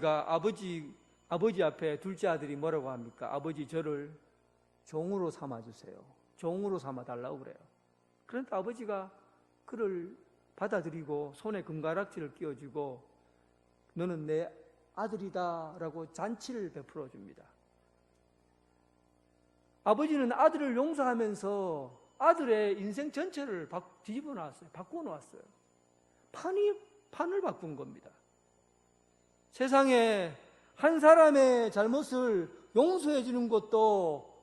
앞에 둘째 아들이 뭐라고 합니까? 아버지, 저를 종으로 삼아주세요. 종으로 삼아달라고 그래요. 그런데 아버지가 그를 받아들이고 손에 금가락지를 끼워주고 너는 내 아들이다 라고 잔치를 베풀어 줍니다. 아버지는 아들을 용서하면서 아들의 인생 전체를 뒤집어 놨어요. 바꾸어 놓았어요. 판을 바꾼 겁니다. 세상에 한 사람의 잘못을 용서해 주는 것도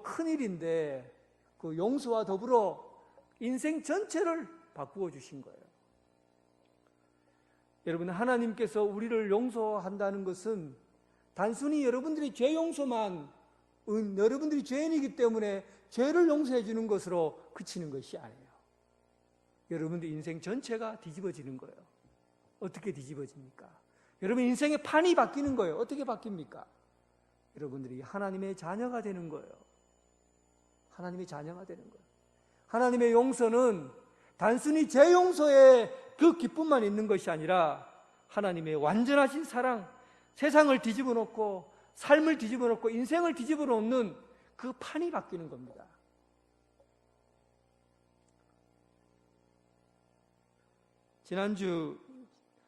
큰일인데 그 용서와 더불어 인생 전체를 바꾸어 주신 거예요. 여러분, 하나님께서 우리를 용서한다는 것은 단순히 여러분들이 여러분들이 죄인이기 때문에 죄를 용서해 주는 것으로 그치는 것이 아니에요. 여러분들 인생 전체가 뒤집어지는 거예요. 어떻게 뒤집어집니까? 여러분 인생의 판이 바뀌는 거예요. 어떻게 바뀝니까? 여러분들이 하나님의 자녀가 되는 거예요. 하나님의 자녀가 되는 거예요. 하나님의 용서는 단순히 제 용서에 그 기쁨만 있는 것이 아니라 하나님의 완전하신 사랑, 세상을 뒤집어 놓고 삶을 뒤집어 놓고 인생을 뒤집어 놓는 그 판이 바뀌는 겁니다. 지난주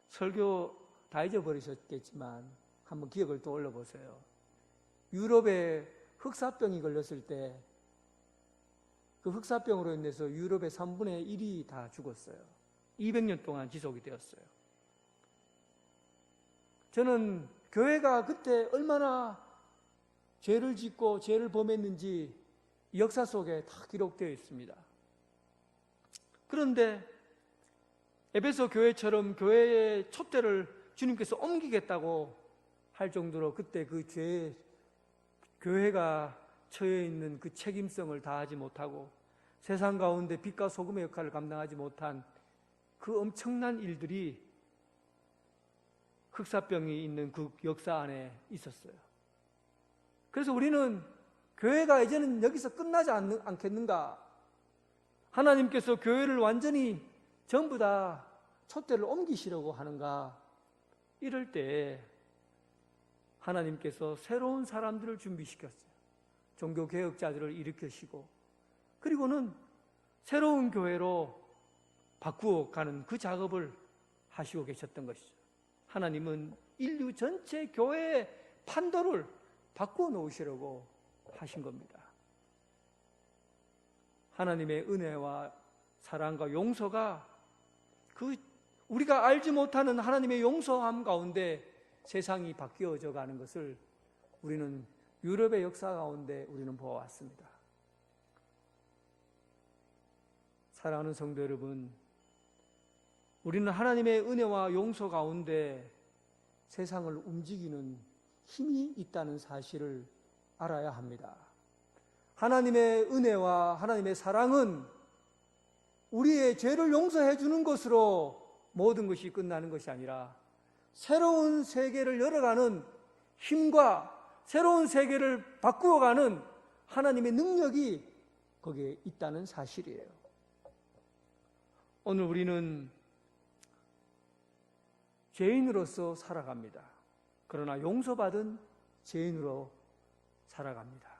설교 다 잊어버리셨겠지만 한번 기억을 떠올려 보세요. 유럽에 흑사병이 걸렸을 때 그 흑사병으로 인해서 유럽의 3분의 1이 다 죽었어요. 200년 동안 지속이 되었어요. 저는 교회가 그때 얼마나 죄를 짓고 죄를 범했는지 역사 속에 다 기록되어 있습니다. 그런데 에베소 교회처럼 교회의 촛대를 주님께서 옮기겠다고 할 정도로 그때 그 죄에 교회가 처해 있는 그 책임성을 다하지 못하고 세상 가운데 빛과 소금의 역할을 감당하지 못한 그 엄청난 일들이 흑사병이 있는 그 역사 안에 있었어요. 그래서 우리는 교회가 이제는 여기서 끝나지 않겠는가? 하나님께서 교회를 완전히 전부 다 촛대를 옮기시려고 하는가? 이럴 때 하나님께서 새로운 사람들을 준비시켰어요. 종교개혁자들을 일으키시고 그리고는 새로운 교회로 바꾸어가는 그 작업을 하시고 계셨던 것이죠. 하나님은 인류 전체 교회의 판도를 바꾸어 놓으시려고 하신 겁니다. 하나님의 은혜와 사랑과 용서가 그 우리가 알지 못하는 하나님의 용서함 가운데 세상이 바뀌어져 가는 것을 우리는 유럽의 역사 가운데 우리는 보아왔습니다. 사랑하는 성도 여러분, 우리는 하나님의 은혜와 용서 가운데 세상을 움직이는 힘이 있다는 사실을 알아야 합니다. 하나님의 은혜와 하나님의 사랑은 우리의 죄를 용서해 주는 것으로 모든 것이 끝나는 것이 아니라 새로운 세계를 열어가는 힘과 새로운 세계를 바꾸어가는 하나님의 능력이 거기에 있다는 사실이에요. 오늘 우리는 죄인으로서 살아갑니다. 그러나 용서받은 죄인으로 살아갑니다.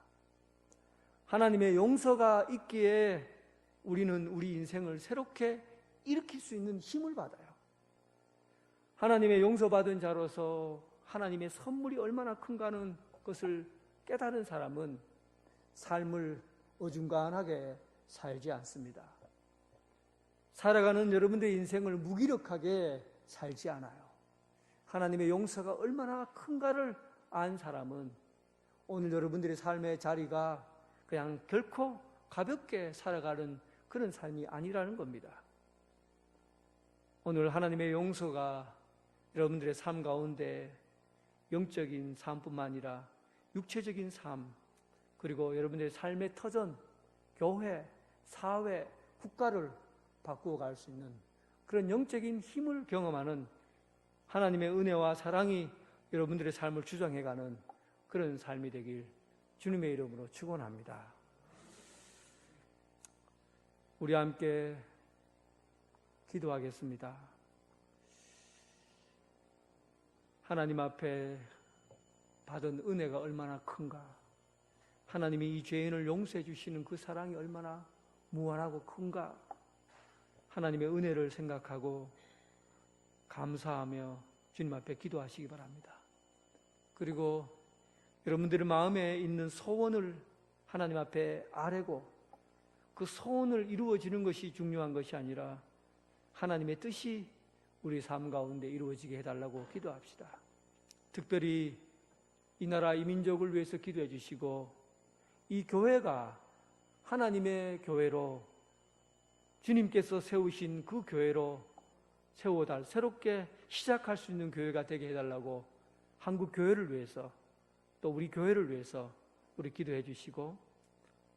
하나님의 용서가 있기에 우리는 우리 인생을 새롭게 일으킬 수 있는 힘을 받아요. 하나님의 용서받은 자로서 하나님의 선물이 얼마나 큰가는 것을 깨달은 사람은 삶을 어중간하게 살지 않습니다. 살아가는 여러분들의 인생을 무기력하게 살지 않아요. 하나님의 용서가 얼마나 큰가를 안 사람은 오늘 여러분들의 삶의 자리가 그냥 결코 가볍게 살아가는 그런 삶이 아니라는 겁니다. 오늘 하나님의 용서가 여러분들의 삶 가운데 영적인 삶뿐만 아니라 육체적인 삶, 그리고 여러분들의 삶의 터전, 교회, 사회, 국가를 바꾸어 갈 수 있는 그런 영적인 힘을 경험하는 하나님의 은혜와 사랑이 여러분들의 삶을 주장해가는 그런 삶이 되길 주님의 이름으로 축원합니다. 우리 함께 기도하겠습니다. 하나님 앞에 받은 은혜가 얼마나 큰가, 하나님이 이 죄인을 용서해 주시는 그 사랑이 얼마나 무한하고 큰가, 하나님의 은혜를 생각하고 감사하며 주님 앞에 기도하시기 바랍니다. 그리고 여러분들의 마음에 있는 소원을 하나님 앞에 아뢰고 그 소원을 이루어지는 것이 중요한 것이 아니라 하나님의 뜻이 우리 삶 가운데 이루어지게 해달라고 기도합시다. 특별히 이 나라 이 민족을 위해서 기도해 주시고 이 교회가 하나님의 교회로 주님께서 세우신 그 교회로 새롭게 시작할 수 있는 교회가 되게 해달라고 한국 교회를 위해서 또 우리 교회를 위해서 우리 기도해 주시고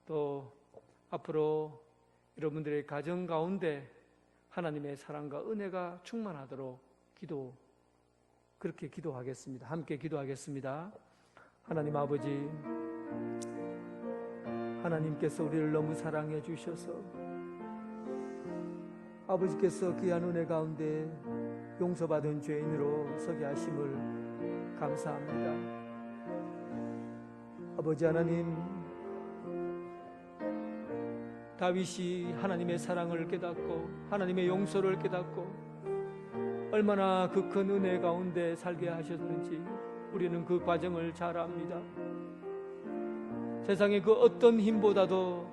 또 앞으로 여러분들의 가정 가운데 하나님의 사랑과 은혜가 충만하도록 그렇게 기도하겠습니다. 함께 기도하겠습니다. 하나님 아버지, 하나님께서 우리를 너무 사랑해 주셔서 아버지께서 귀한 은혜 가운데 용서받은 죄인으로 서게 하심을 감사합니다. 아버지 하나님, 다윗이 하나님의 사랑을 깨닫고 하나님의 용서를 깨닫고 얼마나 그 큰 은혜 가운데 살게 하셨는지 우리는 그 과정을 잘 압니다. 세상의 그 어떤 힘보다도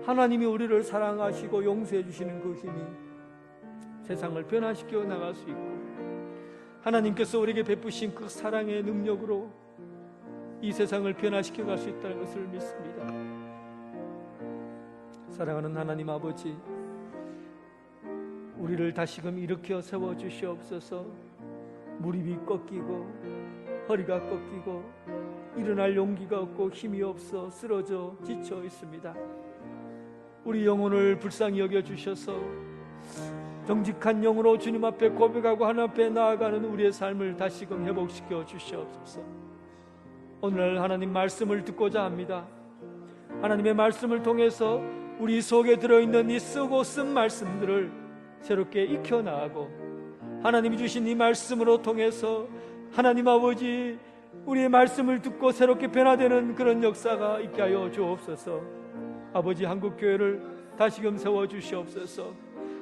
하나님이 우리를 사랑하시고 용서해 주시는 그 힘이 세상을 변화시켜 나갈 수 있고 하나님께서 우리에게 베푸신 그 사랑의 능력으로 이 세상을 변화시켜 갈 수 있다는 것을 믿습니다. 사랑하는 하나님 아버지, 우리를 다시금 일으켜 세워 주시옵소서. 무릎이 꺾이고 허리가 꺾이고 일어날 용기가 없고 힘이 없어 쓰러져 지쳐 있습니다. 우리 영혼을 불쌍히 여겨 주셔서 정직한 영으로 주님 앞에 고백하고 하나님 앞에 나아가는 우리의 삶을 다시금 회복시켜 주시옵소서. 오늘 하나님 말씀을 듣고자 합니다. 하나님의 말씀을 통해서 우리 속에 들어있는 이 쓰고 쓴 말씀들을 새롭게 익혀나가고 하나님이 주신 이 말씀으로 통해서 하나님 아버지 우리의 말씀을 듣고 새롭게 변화되는 그런 역사가 있게 하여 주옵소서. 아버지 한국교회를 다시금 세워주시옵소서.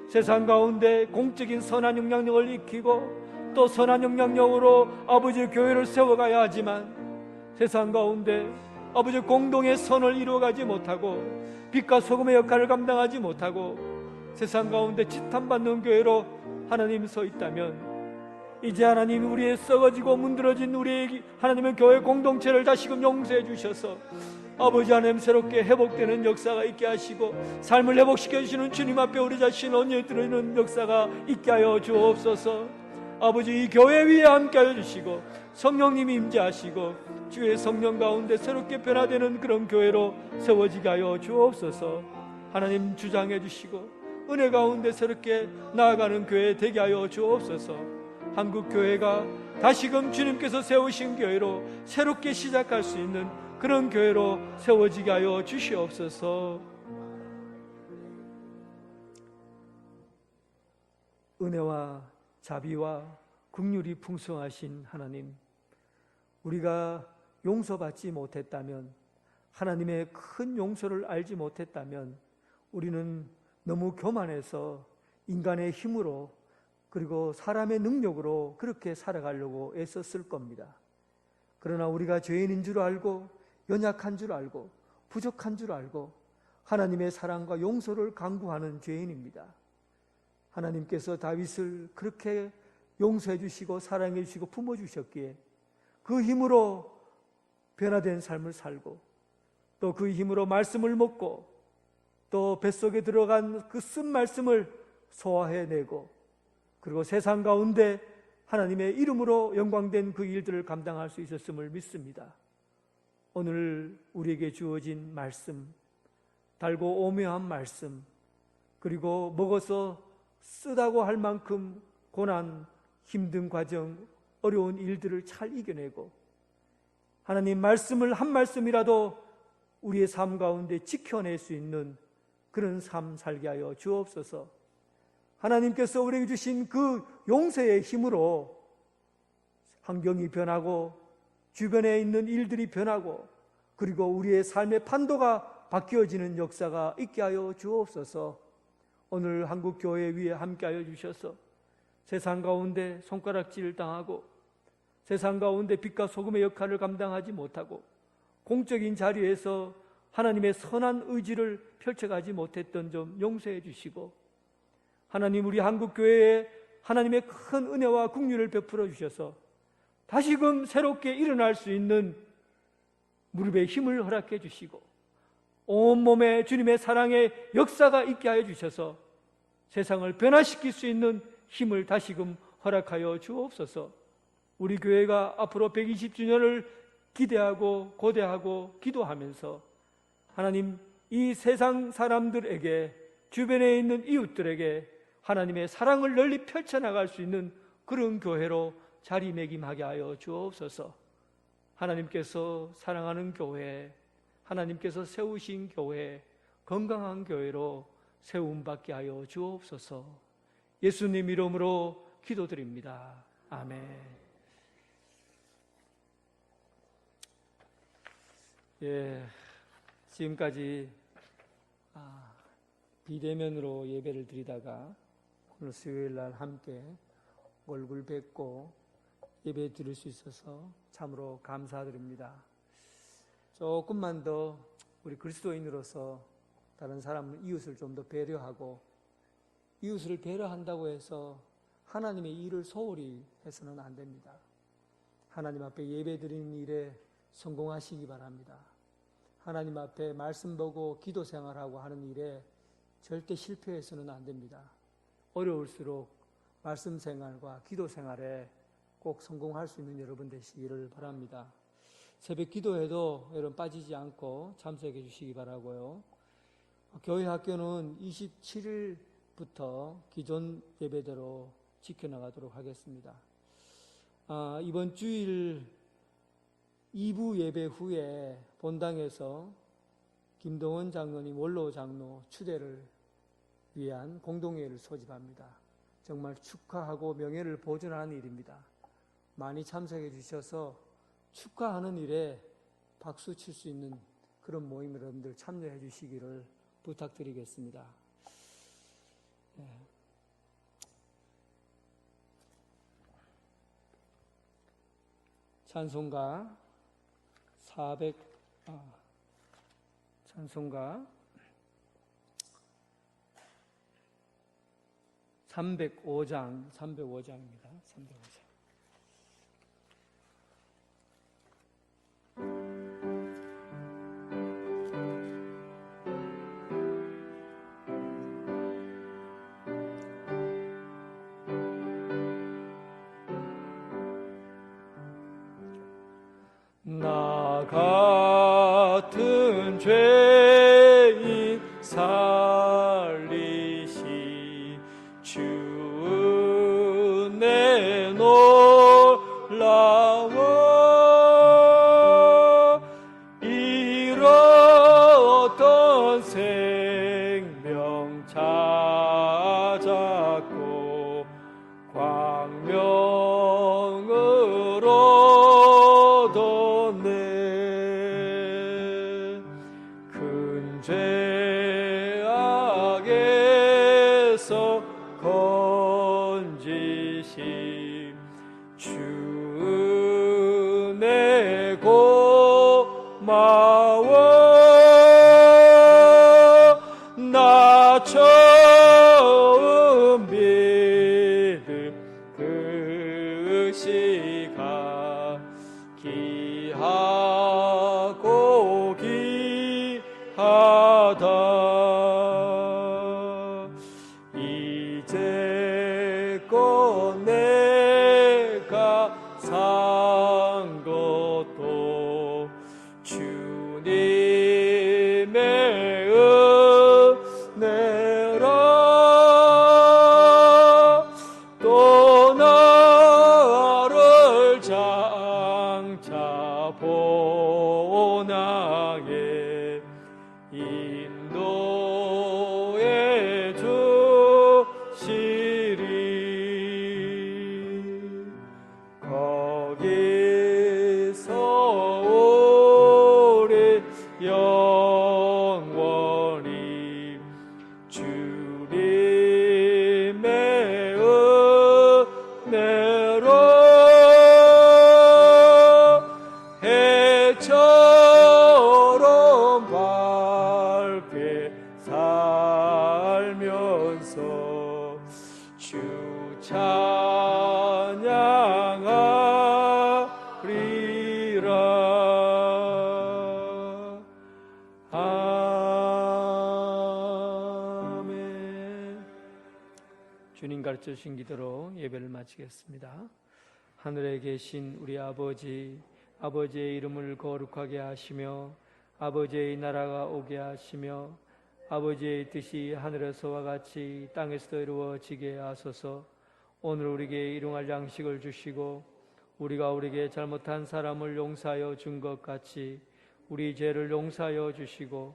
세상 가운데 공적인 선한 영향력을 익히고 또 선한 영향력으로 아버지의 교회를 세워가야 하지만 세상 가운데 아버지 공동의 선을 이루어가지 못하고 빛과 소금의 역할을 감당하지 못하고 세상 가운데 지탄받는 교회로 하나님 서 있다면 이제 하나님 우리의 썩어지고 문드러진 우리의 하나님의 교회 공동체를 다시금 용서해 주셔서 아버지 하나님 새롭게 회복되는 역사가 있게 하시고 삶을 회복시켜 주시는 주님 앞에 우리 자신 언제 드리는 역사가 있게 하여 주옵소서. 아버지 이 교회 위에 함께 하여 주시고 성령님이 임재하시고 주의 성령 가운데 새롭게 변화되는 그런 교회로 세워지게 하여 주옵소서. 하나님 주장해 주시고 은혜 가운데 새롭게 나아가는 교회 되게 하여 주옵소서. 한국 교회가 다시금 주님께서 세우신 교회로 새롭게 시작할 수 있는 그런 교회로 세워지게 하여 주시옵소서. 은혜와 자비와 긍휼이 풍성하신 하나님, 우리가 용서받지 못했다면, 하나님의 큰 용서를 알지 못했다면 우리는 너무 교만해서 인간의 힘으로 그리고 사람의 능력으로 그렇게 살아가려고 애썼을 겁니다. 그러나 우리가 죄인인 줄 알고 연약한 줄 알고 부족한 줄 알고 하나님의 사랑과 용서를 강구하는 죄인입니다. 하나님께서 다윗을 그렇게 용서해 주시고 사랑해 주시고 품어주셨기에 그 힘으로 변화된 삶을 살고 또 그 힘으로 말씀을 먹고 또 뱃속에 들어간 그 쓴 말씀을 소화해내고 그리고 세상 가운데 하나님의 이름으로 영광된 그 일들을 감당할 수 있었음을 믿습니다. 오늘 우리에게 주어진 말씀, 달고 오묘한 말씀, 그리고 먹어서 쓰다고 할 만큼 고난, 힘든 과정, 어려운 일들을 잘 이겨내고 하나님 말씀을 한 말씀이라도 우리의 삶 가운데 지켜낼 수 있는 그런 삶 살게 하여 주옵소서. 하나님께서 우리에게 주신 그 용서의 힘으로 환경이 변하고 주변에 있는 일들이 변하고 그리고 우리의 삶의 판도가 바뀌어지는 역사가 있게 하여 주옵소서. 오늘 한국교회 위에 함께 하여 주셔서 세상 가운데 손가락질 당하고 세상 가운데 빛과 소금의 역할을 감당하지 못하고 공적인 자리에서 하나님의 선한 의지를 펼쳐가지 못했던 점 용서해 주시고 하나님 우리 한국교회에 하나님의 큰 은혜와 긍휼을 베풀어 주셔서 다시금 새롭게 일어날 수 있는 무릎에 힘을 허락해 주시고 온몸에 주님의 사랑의 역사가 있게 하여 주셔서 세상을 변화시킬 수 있는 힘을 다시금 허락하여 주옵소서. 우리 교회가 앞으로 120주년을 기대하고 고대하고 기도하면서 하나님 이 세상 사람들에게 주변에 있는 이웃들에게 하나님의 사랑을 널리 펼쳐나갈 수 있는 그런 교회로 자리매김하게 하여 주옵소서. 하나님께서 사랑하는 교회, 하나님께서 세우신 교회, 건강한 교회로 세움받게 하여 주옵소서. 예수님 이름으로 기도드립니다. 아멘. 지금까지 비대면으로 예배를 드리다가 오늘 수요일 날 함께 얼굴 뵙고 예배 드릴 수 있어서 참으로 감사드립니다. 조금만 더 우리 그리스도인으로서 다른 사람, 이웃을 좀 더 배려하고 이웃을 배려한다고 해서 하나님의 일을 소홀히 해서는 안 됩니다. 하나님 앞에 예배 드리는 일에 성공하시기 바랍니다. 하나님 앞에 말씀 보고 기도 생활하고 하는 일에 절대 실패해서는 안 됩니다. 어려울수록 말씀 생활과 기도 생활에 꼭 성공할 수 있는 여러분 되시기를 바랍니다. 새벽 기도에도 여러분 빠지지 않고 참석해 주시기 바라고요. 교회 학교는 27일부터 기존 예배대로 지켜나가도록 하겠습니다. 이번 주일 2부 예배 후에 본당에서 김동원 장로님 원로 장로 추대를 위한 공동회의를 소집합니다. 정말 축하하고 명예를 보존하는 일입니다. 많이 참석해 주셔서 축하하는 일에 박수 칠 수 있는 그런 모임 여러분들 참여해 주시기를 부탁드리겠습니다. 찬송가 305장입니다. 305장. 나 같은 죄인 살리시 주 은혜 놀라워 잃었던 생명 찾았고 광명으로 큰 죄악에서 건지시 주 은혜 고마워 나 처음 믿은 그 시각 기하고 기하다 이제껏 내가 산 것도 주님의 은혜라 또 나를 장차 본향에 인도해 주시리 거기서 오래 영원히 주님의 은혜로 해처럼 밝게 살면서 주 찬양하리라. 아멘. 주님 가르쳐 주신 기도로 예배를 마치겠습니다. 하늘에 계신 우리 아버지, 아버지의 이름을 거룩하게 하시며 아버지의 나라가 오게 하시며 아버지의 뜻이 하늘에서와 같이 땅에서도 이루어지게 하소서. 오늘 우리에게 일용할 양식을 주시고 우리가 우리에게 잘못한 사람을 용서하여 준 것 같이 우리 죄를 용서하여 주시고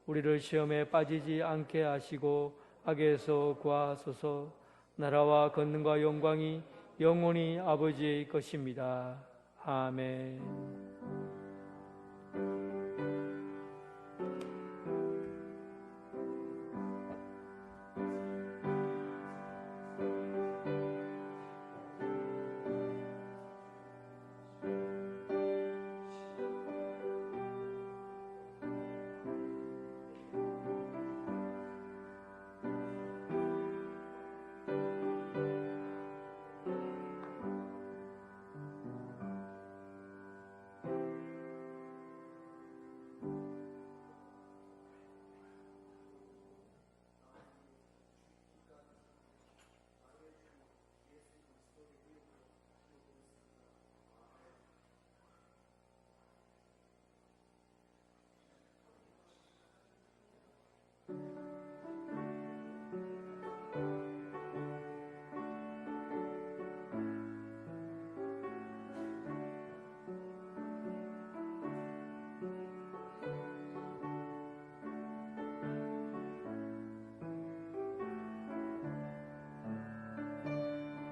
우리를 시험에 빠지지 않게 하시고 악에서 구하소서. 나라와 권능과 영광이 영원히 아버지의 것입니다. 아멘.